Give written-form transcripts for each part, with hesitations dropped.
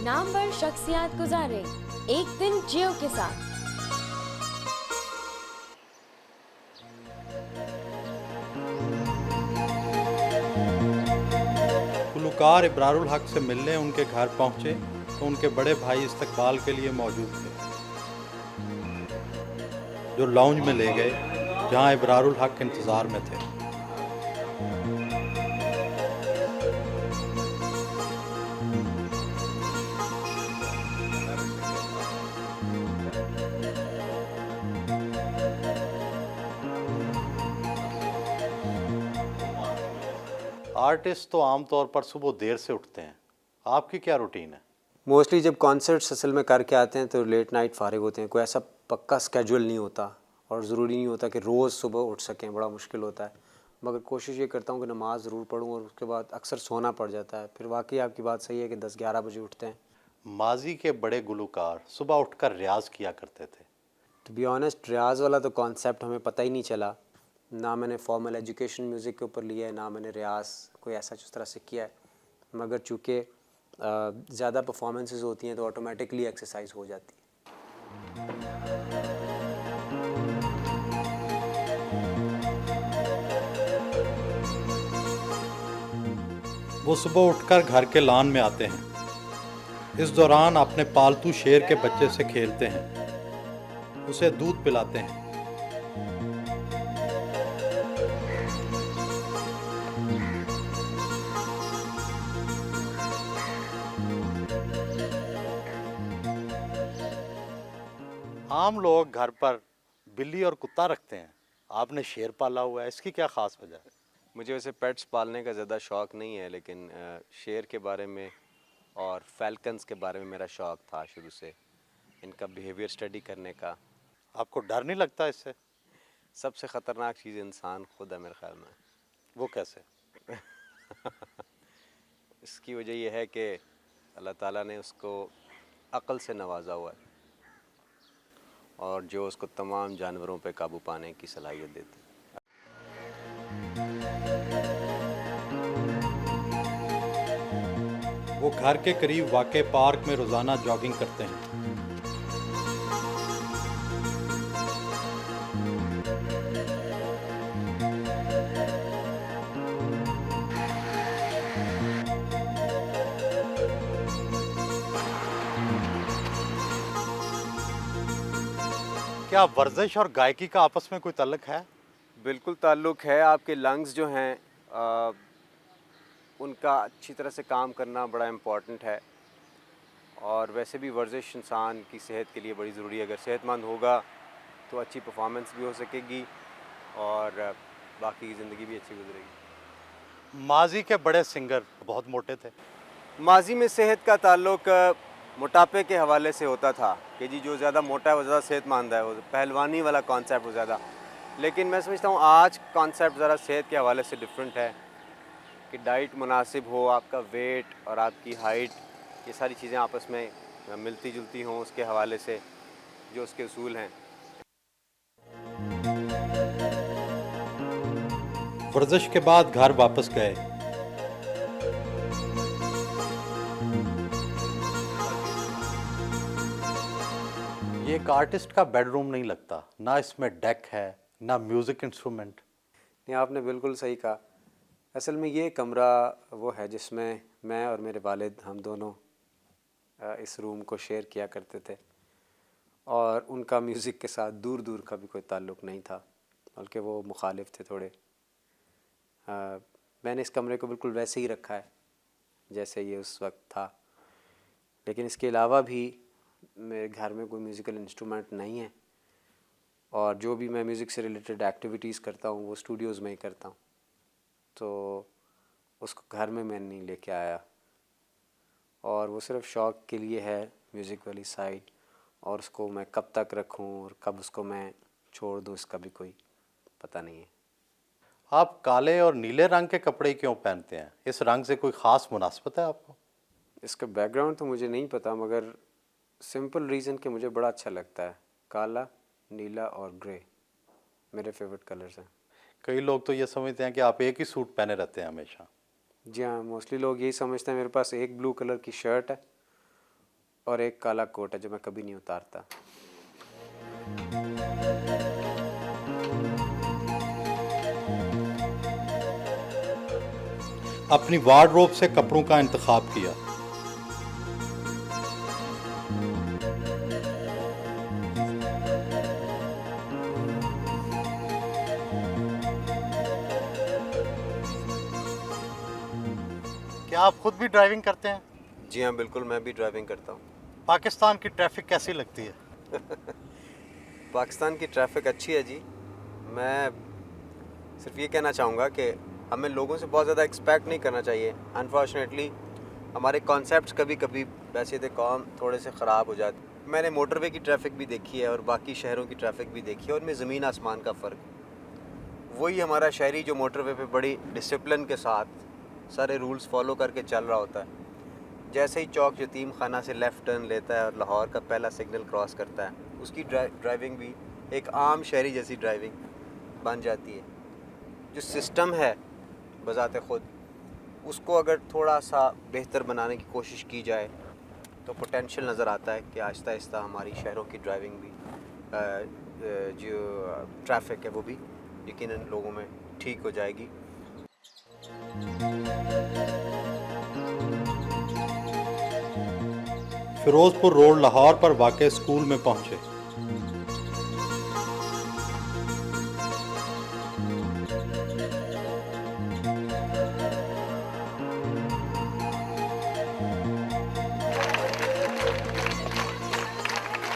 नामवर शख्सियत गुजारे एक दिन जियो के साथ। गुलकार इब्रारुल हक से मिलने उनके घर पहुंचे तो उनके बड़े भाई इस्तकबाल के लिए मौजूद थे, जो लाउंज में ले गए जहां इब्रारुल हक इंतज़ार में थे। आर्टिस्ट तो आमतौर पर सुबह देर से उठते हैं, आपकी क्या रूटीन है? मोस्टली जब कॉन्सर्ट्स असल में करके आते हैं तो लेट नाइट फारिग होते हैं। कोई ऐसा पक्का स्केड्यूल नहीं होता और ज़रूरी नहीं होता कि रोज़ सुबह उठ सकें, बड़ा मुश्किल होता है। मगर कोशिश ये करता हूँ कि नमाज़ ज़रूर पढूँ और उसके बाद अक्सर सोना पड़ जाता है। फिर वाकई आपकी बात सही है कि 10-11 बजे उठते हैं। माजी के बड़े गुलकार सुबह उठकर रियाज किया करते थे। टू बी ऑनेस्ट, रियाज़ वाला तो कॉन्सेप्ट हमें पता ही नहीं चला। ना मैंने फॉर्मल एजुकेशन म्यूज़िक के ऊपर लिया है, ना मैंने रियाज़ कोई ऐसा जिस तरह से किया है। मगर चूँकि ज़्यादा परफॉर्मेंसेस होती हैं तो ऑटोमेटिकली एक्सरसाइज हो जाती है। वो सुबह उठकर घर के लान में आते हैं। इस दौरान अपने पालतू शेर के बच्चे से खेलते हैं, उसे दूध पिलाते हैं। आम लोग घर पर बिल्ली और कुत्ता रखते हैं, आपने शेर पाला हुआ है, इसकी क्या ख़ास वजह है? मुझे वैसे पेट्स पालने का ज़्यादा शौक़ नहीं है, लेकिन शेर के बारे में और फैल्कन्स के बारे में मेरा शौक़ था शुरू से, इनका बिहेवियर स्टडी करने का। आपको डर नहीं लगता इससे? सबसे ख़तरनाक चीज़ इंसान खुद है मेरे ख़्याल में। वो कैसे? इसकी वजह यह है कि अल्लाह ताला ने उसको अक़ल से नवाजा हुआ है और जो उसको तमाम जानवरों पे काबू पाने की सलाहियत देती है। वो घर के करीब वाक़े पार्क में रोज़ाना जॉगिंग करते हैं। क्या वर्जिश और गायकी का आपस में कोई ताल्लुक है? बिल्कुल ताल्लुक़ है। आपके लंग्स जो हैं उनका अच्छी तरह से काम करना बड़ा इम्पॉर्टेंट है और वैसे भी वर्जिश इंसान की सेहत के लिए बड़ी ज़रूरी है। अगर सेहतमंद होगा तो अच्छी परफॉर्मेंस भी हो सकेगी और बाकी की ज़िंदगी भी अच्छी गुजरेगी। माजी के बड़े सिंगर बहुत मोटे थे। माजी में सेहत का ताल्लुक मोटापे के हवाले से होता था कि जी जो ज़्यादा मोटा है वो ज़्यादा सेहतमंद है, वो पहलवानी वाला कॉन्सेप्ट वो ज़्यादा। लेकिन मैं समझता हूँ आज कॉन्सेप्ट ज़रा सेहत के हवाले से डिफरेंट है कि डाइट मुनासिब हो, आपका वेट और आपकी हाइट, ये सारी चीज़ें आपस में मिलती जुलती हों, उसके हवाले से जो उसके उसूल हैं। वर्जिश के बाद घर वापस गए। ये एक आर्टिस्ट का बेडरूम नहीं लगता, ना इसमें डेक है ना म्यूज़िक इंस्ट्रूमेंट। नहीं, आपने बिल्कुल सही कहा। असल में ये कमरा वो है जिसमें मैं और मेरे वालिद हम दोनों इस रूम को शेयर किया करते थे और उनका म्यूज़िक के साथ दूर दूर का भी कोई ताल्लुक़ नहीं था, बल्कि वो मुखालिफ थे थोड़े। मैंने इस कमरे को बिल्कुल वैसे ही रखा है जैसे ये उस वक्त था, लेकिन इसके अलावा भी मेरे घर में कोई म्यूज़िकल इंस्ट्रूमेंट नहीं है और जो भी मैं म्यूज़िक से रिलेटेड एक्टिविटीज़ करता हूँ वो स्टूडियोज़ में ही करता हूँ, तो उसको घर में मैं नहीं लेके आया और वो सिर्फ शौक़ के लिए है म्यूज़िक वाली साइड, और उसको मैं कब तक रखूँ और कब उसको मैं छोड़ दूँ इसका भी कोई पता नहीं है। आप काले और नीले रंग के कपड़े क्यों पहनते हैं? इस रंग से कोई ख़ास मुनासबत है आपको? इसका बैकग्राउंड तो मुझे नहीं पता, मगर सिंपल रीज़न कि मुझे बड़ा अच्छा लगता है। काला, नीला और ग्रे मेरे फेवरेट कलर्स हैं। कई लोग तो ये समझते हैं कि आप एक ही सूट पहने रहते हैं हमेशा। जी हाँ, मोस्टली लोग यही समझते हैं। मेरे पास एक ब्लू कलर की शर्ट है और एक काला कोट है जो मैं कभी नहीं उतारता। अपनी वार्डरोब से कपड़ों का इंतखाब किया। क्या आप खुद भी ड्राइविंग करते हैं? जी हाँ, बिल्कुल, मैं भी ड्राइविंग करता हूँ। पाकिस्तान की ट्रैफिक कैसी लगती है? पाकिस्तान की ट्रैफिक अच्छी है जी। मैं सिर्फ ये कहना चाहूँगा कि हमें लोगों से बहुत ज़्यादा एक्सपेक्ट नहीं करना चाहिए। अनफॉर्चुनेटली हमारे कॉन्सेप्ट्स कभी कभी वैसे थे कौन थोड़े से ख़राब हो जाते। मैंने मोटरवे की ट्रैफिक भी देखी है और बाकी शहरों की ट्रैफिक भी देखी है, और उनमें ज़मीन आसमान का फ़र्क। वही हमारा शहरी जो मोटरवे पे बड़ी डिसिप्लिन के साथ सारे रूल्स फॉलो करके चल रहा होता है, जैसे ही चौक यतीम खाना से लेफ़्ट टर्न लेता है और लाहौर का पहला सिग्नल क्रॉस करता है, उसकी ड्राइविंग भी एक आम शहरी जैसी ड्राइविंग बन जाती है। जो सिस्टम है बज़ाते ख़ुद, उसको अगर थोड़ा सा बेहतर बनाने की कोशिश की जाए तो पोटेंशियल नज़र आता है कि आहिस्ता आहिस्ता हमारी शहरों की ड्राइविंग भी जो ट्रैफिक है वो भी यकीनन लोगों में ठीक हो जाएगी। फिरोजपुर रोड लाहौर पर वाक़े स्कूल में पहुंचे।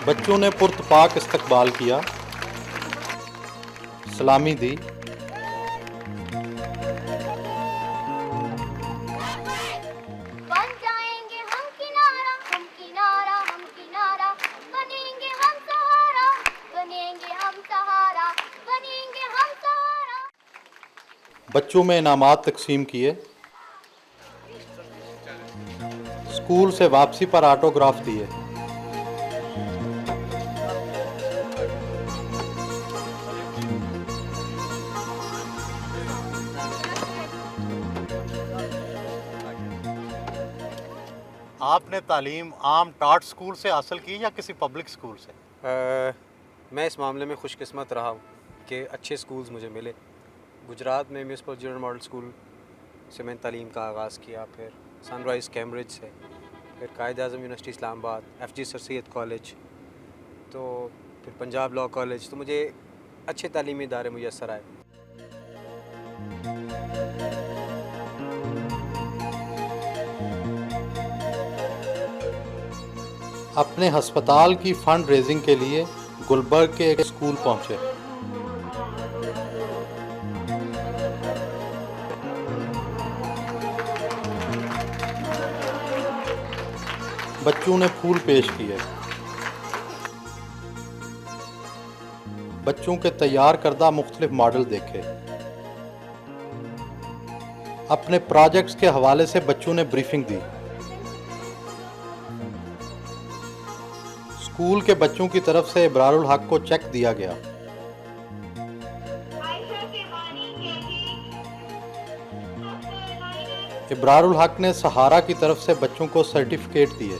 बच्चों ने पुरतपाक इस्तकबाल किया, सलामी दी। बन जाएंगे हम किनारा, हम किनारा, हम किनारा, बनेंगे हम सहारा, बनेंगे हम सहारा, बनेंगे हम सहारा। बच्चों में इनामात तकसीम किए। स्कूल से वापसी पर ऑटोग्राफ दिए। आपने तालीम आम टाट स्कूल से हासिल की या किसी पब्लिक स्कूल से? मैं इस मामले में खुशकिस्मत रहा हूँ कि अच्छे स्कूल्स मुझे मिले। गुजरात में म्यूनिसिपल जूनियर मॉडल स्कूल से मैंने तालीम का आगाज़ किया, फिर सनराइज़ कैम्ब्रिज से, फिर Quaid-e-Azam university Islamabad, FG sir Syed college, तो फिर पंजाब लॉ कॉलेज। तो मुझे अच्छे तालीमी इदारे मुयस्सर आए। अपने हस्पताल की फंड रेजिंग के लिए गुलबर्ग के एक स्कूल पहुंचे। बच्चों ने फूल पेश किए। बच्चों के तैयार करदा मुख्तलिफ मॉडल देखे। अपने प्रोजेक्ट्स के हवाले से बच्चों ने ब्रीफिंग दी। स्कूल के बच्चों की तरफ से इब्रारुल हक को चेक दिया गया। इब्रारुल हक ने सहारा की तरफ से बच्चों को सर्टिफिकेट दिए।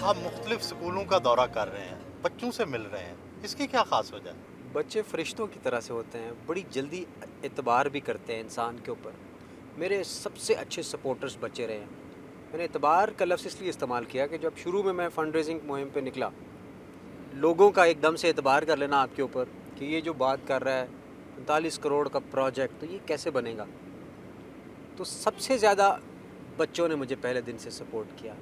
आप मुख्तलिफ स्कूलों का दौरा कर रहे हैं, बच्चों से मिल रहे हैं, इसकी क्या ख़ास वजह है? बच्चे फरिश्तों की तरह से होते हैं, बड़ी जल्दी एतबार भी करते हैं इंसान के ऊपर। मेरे सबसे अच्छे सपोर्टर्स बच्चे रहे हैं। मैंने एतबार का लफ्ज़ इसलिए इस्तेमाल किया कि जब शुरू में मैं फ़ंड रेजिंग मुहिम पे निकला, लोगों का एकदम से एतबार कर लेना आपके ऊपर कि ये जो बात कर रहा है 45 करोड़ का प्रोजेक्ट, तो ये कैसे बनेगा, तो सबसे ज़्यादा बच्चों ने मुझे पहले दिन से सपोर्ट किया।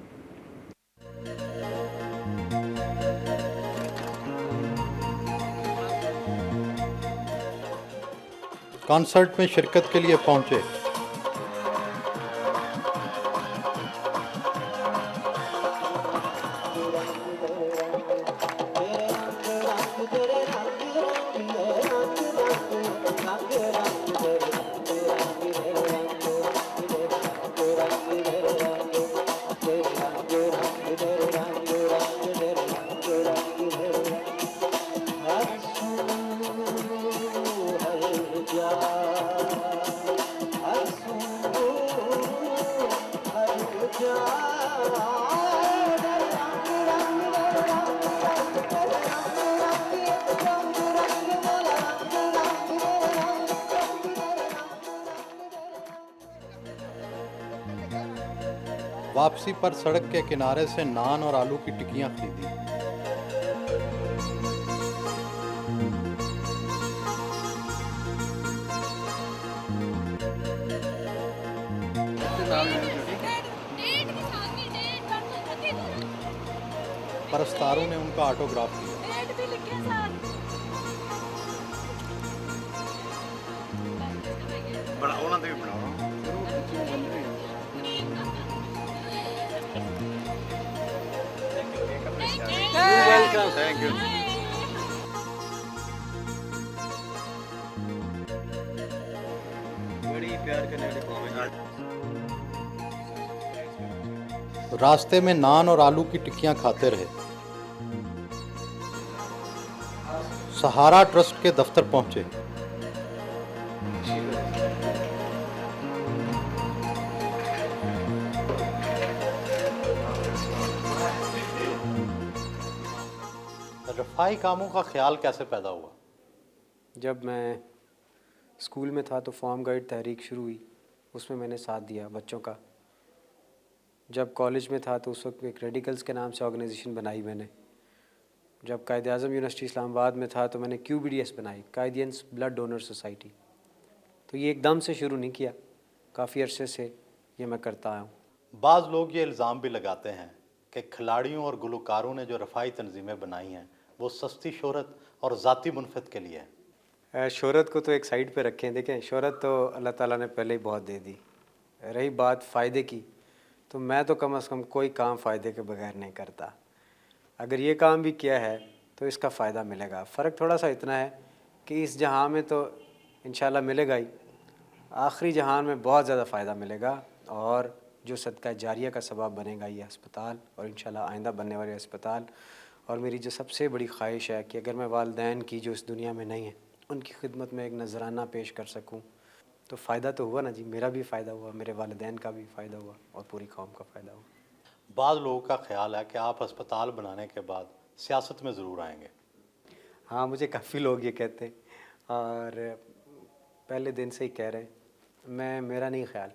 कॉन्सर्ट में शिरकत के लिए पहुंचे। वापसी पर सड़क के किनारे से नान और आलू की टिक्कियां खरीदी। परस्तारों ने उनका ऑटोग्राफ किया। Thank you. बड़ी प्यार करने वाली कॉमेडी। रास्ते में नान और आलू की टिक्कियां खाते रहे। सहारा ट्रस्ट के दफ्तर पहुंचे। रफ़ाई कामों का ख्याल कैसे पैदा हुआ? जब मैं स्कूल में था तो फॉर्म गाइड तहरीक शुरू हुई, उसमें मैंने साथ दिया बच्चों का। जब कॉलेज में था तो उस वक्त एक रेडिकल्स के नाम से ऑर्गेनाइजेशन बनाई मैंने। जब कायद आज़म यूनिवर्सिटी इस्लामाबाद में था तो मैंने QBDS बनाई, कायदियंस ब्लड डोनर सोसाइटी। तो ये एकदम से शुरू नहीं किया, काफ़ी अरसे से ये मैं करता आया हूँ। बाज़ लोग ये इल्ज़ाम भी लगाते हैं कि खिलाड़ियों और गुलकारों ने जो रफ़ाई तंजीमें बनाई हैं वो सस्ती शोहरत और ज़ाती मुनफ़त के लिए है। शोहरत को तो एक साइड पे रखें। देखें, शोहरत तो अल्लाह ताला ने पहले ही बहुत दे दी। रही बात फ़ायदे की, तो मैं तो कम से कम कोई काम फ़ायदे के बगैर नहीं करता। अगर ये काम भी किया है तो इसका फ़ायदा मिलेगा। फ़र्क थोड़ा सा इतना है कि इस जहां में तो इंशाल्लाह मिलेगा ही, आखिरी जहान में बहुत ज़्यादा फ़ायदा मिलेगा। और जो सदका जारिया का सबब बनेगा ये अस्पताल, और इंशाल्लाह आइंदा बनने वाले अस्पताल। और मेरी जो सबसे बड़ी ख्वाहिश है कि अगर मैं वालिदैन की जो इस दुनिया में नहीं है उनकी खिदमत में एक नजराना पेश कर सकूं, तो फ़ायदा तो हुआ ना जी। मेरा भी फ़ायदा हुआ, मेरे वालिदैन का भी फ़ायदा हुआ और पूरी कौम का फ़ायदा हुआ। बाज़ लोगों का ख्याल है कि आप अस्पताल बनाने के बाद सियासत में ज़रूर आएंगे। हाँ, मुझे काफ़ी लोग ये कहते हैं और पहले दिन से ही कह रहे हैं। मेरा नहीं ख्याल।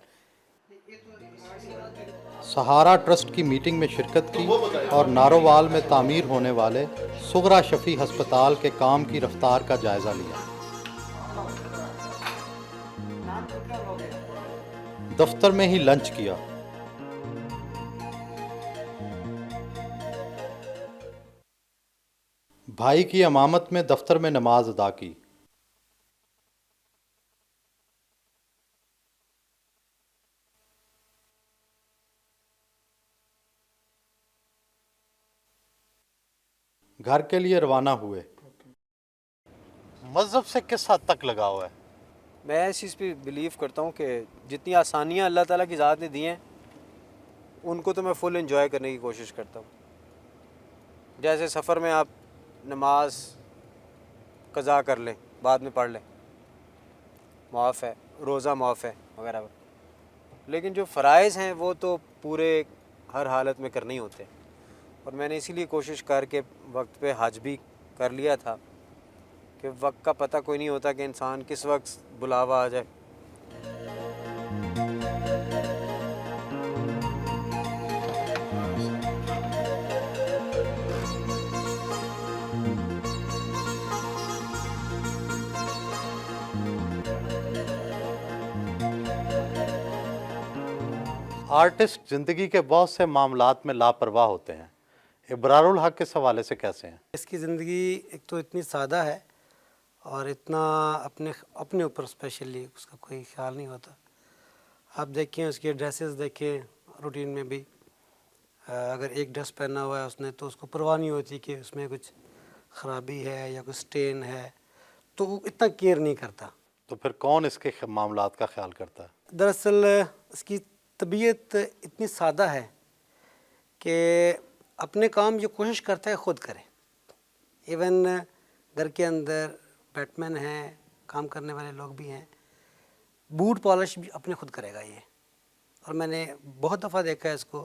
सहारा ट्रस्ट की मीटिंग में शिरकत की और नारोवाल में तामीर होने वाले सुगरा शफ़ी हस्पताल के काम की रफ्तार का जायज़ा लिया। दफ्तर में ही लंच किया। भाई की इमामत में दफ्तर में नमाज अदा की। घर के लिए रवाना हुए। मज़हब से किस हद तक लगाव है? मैं इस चीज़ पे बिलीव करता हूँ कि जितनी आसानियाँ अल्लाह ताला की ज़ात ने दी हैं उनको तो मैं फुल एंजॉय करने की कोशिश करता हूँ। जैसे सफ़र में आप नमाज कज़ा कर लें, बाद में पढ़ लें, माफ़ है, रोज़ा माफ़ है वगैरह। लेकिन जो फ़राइज़ हैं वो तो पूरे हर हालत में करने ही होते हैं। और मैंने इसीलिए कोशिश करके वक्त पे हज भी कर लिया था कि वक्त का पता कोई नहीं होता कि इंसान किस वक्त बुलावा आ जाए। आर्टिस्ट ज़िंदगी के बहुत से मामलात में लापरवाह होते हैं। इब्रारुल हक के हवाले से कैसे हैं? इसकी ज़िंदगी एक तो इतनी सादा है और इतना अपने ऊपर स्पेशली उसका कोई ख्याल नहीं होता। आप देखें उसके ड्रेसेस देखें, रूटीन में भी अगर एक ड्रेस पहना हुआ है उसने तो उसको परवाह नहीं होती कि उसमें कुछ ख़राबी है या कुछ स्टेन है, तो वो इतना केयर नहीं करता। तो फिर कौन इसके मामलात का ख्याल करता है? दरअसल इसकी तबीयत इतनी सादा है कि अपने काम जो कोशिश करता है ख़ुद करे। इवन घर के अंदर बैटमैन हैं, काम करने वाले लोग भी हैं, बूट पॉलिश भी अपने खुद करेगा ये। और मैंने बहुत दफ़ा देखा है इसको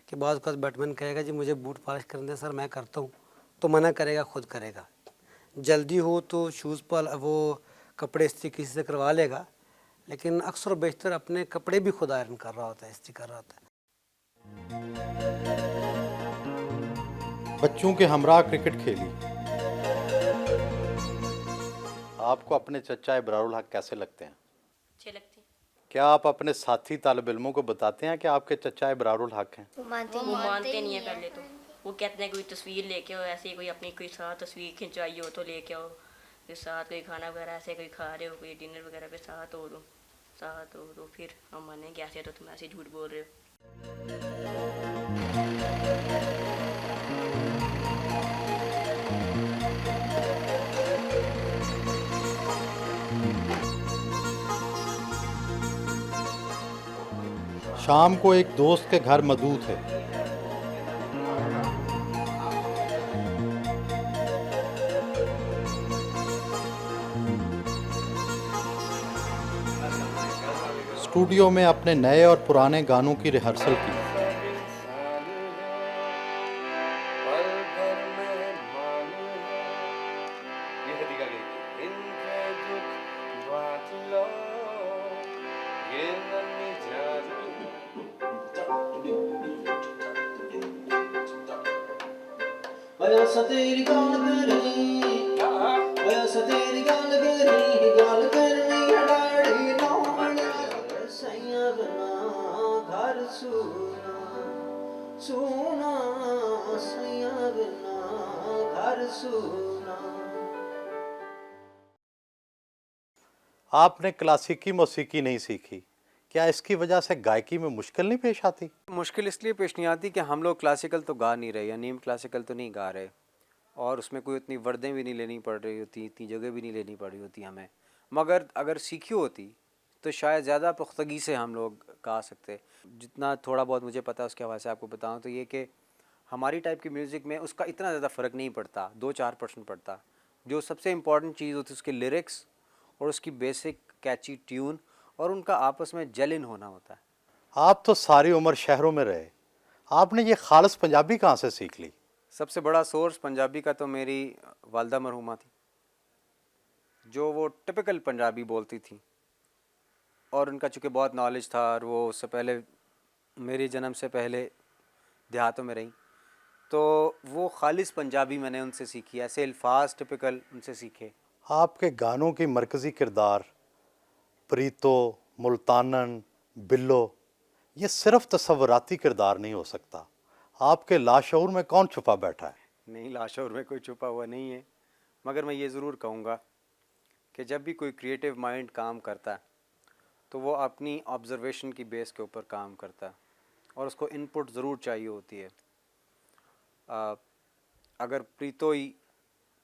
कि बाज़ वक़्त बैटमैन कहेगा जी मुझे बूट पॉलिश करने दे सर, मैं करता हूँ, तो मना करेगा, खुद करेगा। जल्दी हो तो शूज़ पर वो कपड़े इस्त्री किसी से करवा लेगा, लेकिन अक्सर बेशतर अपने कपड़े भी खुद आयरन कर रहा होता है, इस्त्री कर रहा होता है। बच्चों के हमरा क्रिकेट खेली। आपको अपने चचा इब्रारुल हक कैसे लगते हैं? अच्छे लगते हैं। क्या आप अपने साथी तालिब इल्मों को बताते हैं कि आपके चचा इब्रारुल हक हैं? वो मानते नहीं है पहले तो। वो कहते हैं कोई तस्वीर लेके आओ, ऐसे ही कोई अपनी कोई साथ तस्वीर खिंचवाई हो तो लेके आओ, फिर साथ कोई खाना वगैरह ऐसे कोई खा रहे हो, कोई डिनर वगैरह पे साथ हो तो फिर हम मानेंगे, ऐसे तो तुम ऐसे झूठ बोल रहे हो। शाम को एक दोस्त के घर मधु थे। स्टूडियो में अपने नए और पुराने गानों की रिहर्सल की। वैसा तेरी गाल करी, वैसा तेरी गाल करी, गाल करनी अड़ाड़ी नौमणी, सैया बना घर सुना, सुना सैया बना घर सुना। आपने क्लासिकी मौसीकी नहीं सीखी, क्या इसकी वजह से गायकी में मुश्किल नहीं पेश आती? मुश्किल इसलिए पेश नहीं आती कि हम लोग क्लासिकल तो गा नहीं रहे या नीम क्लासिकल तो नहीं गा रहे, और उसमें कोई उतनी वर्दें भी नहीं लेनी पड़ रही होती, इतनी जगह भी नहीं लेनी पड़ रही होती हमें। मगर अगर सीखी होती तो शायद ज़्यादा पुख्तगी से हम लोग गा सकते। जितना थोड़ा बहुत मुझे पता है उसके हवाले से आपको बताऊँ तो ये कि हमारी टाइप की म्यूज़िक में उसका इतना ज़्यादा फ़र्क नहीं पड़ता, 2-4% पड़ता। जो सबसे इम्पॉर्टेंट चीज़ होती है उसके लिरिक्स और उसकी बेसिक कैची ट्यून और उनका आपस में जेलिन होना होता है। आप तो सारी उम्र शहरों में रहे, आपने ये खालिस पंजाबी कहाँ से सीख ली? सबसे बड़ा सोर्स पंजाबी का तो मेरी वालदा मरहूमा थी, जो वो टिपिकल पंजाबी बोलती थी, और उनका चूँकि बहुत नॉलेज था और वो उससे पहले मेरे जन्म से पहले देहातों में रही, तो वो खालिस पंजाबी मैंने उनसे सीखी, ऐसे अल्फाज टिपिकल उनसे सीखे। आपके गानों की मरकज़ी किरदार प्रीतो, मुल्तानन, बिल्लो, ये सिर्फ तसव्वुराती किरदार नहीं हो सकता। आपके लाशऊर में कौन छुपा बैठा है? नहीं, लाशऊर में कोई छुपा हुआ नहीं है, मगर मैं ये ज़रूर कहूँगा कि जब भी कोई क्रिएटिव माइंड काम करता है तो वो अपनी ऑब्ज़र्वेशन की बेस के ऊपर काम करता है और उसको इनपुट ज़रूर चाहिए होती है। अगर प्रीतो ही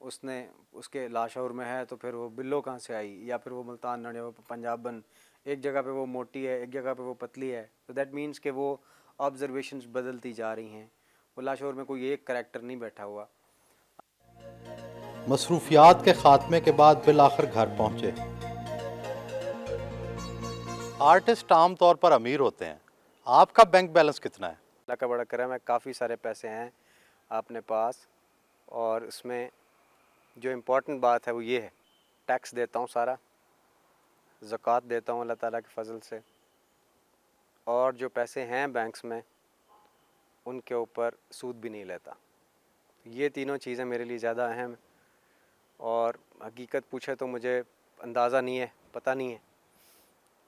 उसके लाशऊर में है तो फिर वो बिल्लो कहाँ से आई, या फिर वो मुल्तान या वो पंजाबन, एक जगह पे वो मोटी है, एक जगह पे वो पतली है, तो दैट मीन्स कि वो ऑब्ज़र्वेशंस बदलती जा रही हैं, वो लाशऊर में कोई एक करैक्टर नहीं बैठा हुआ। मसरूफियात के ख़ात्मे के बाद बिल आखिर घर पहुँचे। आर्टिस्ट आम तौर पर अमीर होते हैं, आपका बैंक बैलेंस कितना है? अल्लाह का बड़ा करम है, काफ़ी सारे पैसे हैं अपने पास, और उसमें जो इम्पोर्टेंट बात है वो ये है, टैक्स देता हूँ सारा, ज़कात देता हूँ अल्लाह ताला के फ़ज़ल से, और जो पैसे हैं बैंक्स में उनके ऊपर सूद भी नहीं लेता। ये तीनों चीज़ें मेरे लिए ज़्यादा अहम हैं, और हकीकत पूछे तो मुझे अंदाज़ा नहीं है, पता नहीं है,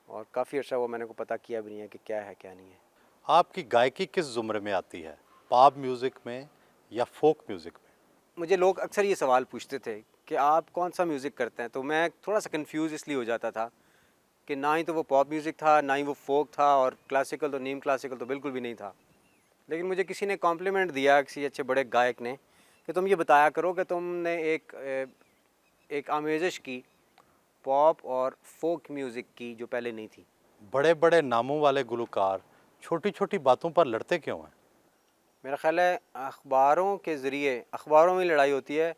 और काफ़ी अच्छा वो मैंने को पता किया भी नहीं है कि क्या है क्या नहीं है। आपकी गायकी किस ज़ुमरे में आती है, पॉप म्यूज़िक में या फोक म्यूज़िक में? मुझे लोग अक्सर ये सवाल पूछते थे कि आप कौन सा म्यूज़िक करते हैं, तो मैं थोड़ा सा कंफ्यूज इसलिए हो जाता था कि ना ही तो वो पॉप म्यूज़िक था, ना ही वो फोक था, और क्लासिकल तो नीम क्लासिकल तो बिल्कुल भी नहीं था। लेकिन मुझे किसी ने कॉम्प्लीमेंट दिया, किसी अच्छे बड़े गायक ने, कि तुम ये बताया करो कि तुमने एक आमेज़श की पॉप और फोक म्यूज़िक की जो पहले नहीं थी। बड़े बड़े नामों वाले गुलकार छोटी छोटी बातों पर लड़ते क्यों हैं? मेरा ख़्याल है अखबारों के ज़रिए, अखबारों में लड़ाई होती है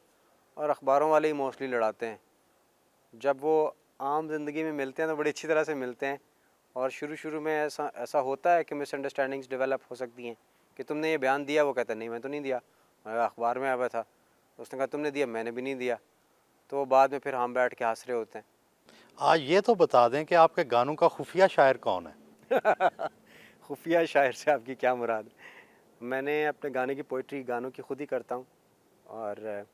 और अखबारों वाले ही मोस्टली लड़ाते हैं। जब वो आम ज़िंदगी में मिलते हैं तो बड़ी अच्छी तरह से मिलते हैं, और शुरू में ऐसा होता है कि मिसअंडरस्टैंडिंग्स डेवलप हो सकती हैं कि तुमने ये बयान दिया, वो कहता है नहीं मैं तो नहीं दिया, अखबार में आया हुआ था, उसने कहा तुमने दिया, मैंने भी नहीं दिया, तो बाद में फिर हम बैठ के हंस रहे होते हैं। आज ये तो बता दें कि आपके गानों का खुफिया शायर कौन है? खुफिया शायर से आपकी क्या मुराद है? मैंने अपने गाने की पोइट्री गानों की खुद ही करता हूँ, और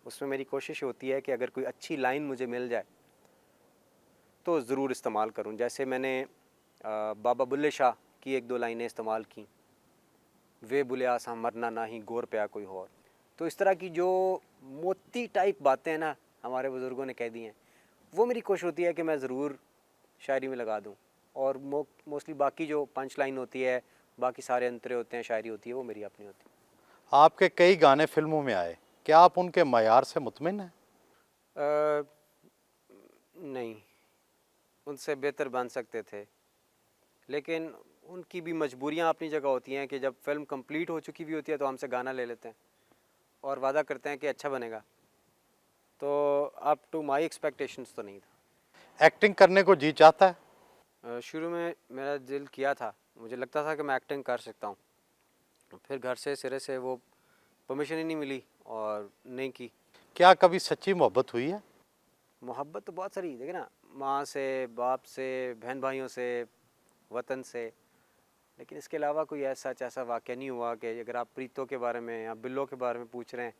उसमें मेरी कोशिश होती है कि अगर कोई अच्छी लाइन मुझे मिल जाए तो ज़रूर इस्तेमाल करूँ। जैसे मैंने बाबा बुल्ले शाह की एक दो लाइनें इस्तेमाल की, वे बुले आसा मरना ना ही गोर पे आ कोई और। तो इस तरह की जो मोती टाइप बातें हैं ना, हमारे बुज़ुर्गों ने कह दी हैं, वो मेरी कोशिश होती है कि मैं ज़रूर शायरी में लगा दूँ। और मोस्टली बाकी जो पंच लाइन होती है, बाकी सारे अंतरे होते हैं, शायरी होती है, वो मेरी अपनी होती है। आपके कई गाने फिल्मों में आए, क्या आप उनके मयार से मुतमिन हैं? नहीं, उनसे बेहतर बन सकते थे, लेकिन उनकी भी मजबूरियां अपनी जगह होती हैं कि जब फिल्म कंप्लीट हो चुकी भी होती है तो हमसे गाना ले लेते हैं और वादा करते हैं कि अच्छा बनेगा। तो अप टू माय एक्सपेक्टेशंस तो नहीं था। एक्टिंग करने को जी चाहता है? शुरू में मेरा दिल किया था, मुझे लगता था कि मैं एक्टिंग कर सकता हूँ, फिर घर से सिरे से वो परमिशन ही नहीं मिली और नहीं की। क्या कभी सच्ची मोहब्बत हुई है? मोहब्बत तो बहुत सारी, देखिए ना, माँ से, बाप से, बहन भाइयों से, वतन से, लेकिन इसके अलावा कोई ऐसा वाक़या नहीं हुआ कि अगर आप प्रीतों के बारे में या बिल्लों के बारे में पूछ रहे हैं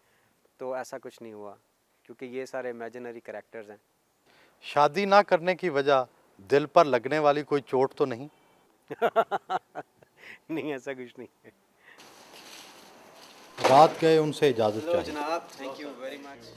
तो ऐसा कुछ नहीं हुआ, क्योंकि ये सारे इमेजिनरी कैरेक्टर्स हैं। शादी ना करने की वजह दिल पर लगने वाली कोई चोट तो नहीं? नहीं, ऐसा कुछ नहीं है। रात गए उनसे इजाज़त लो चाहिए। जनाब, थैंक यू वेरी मच।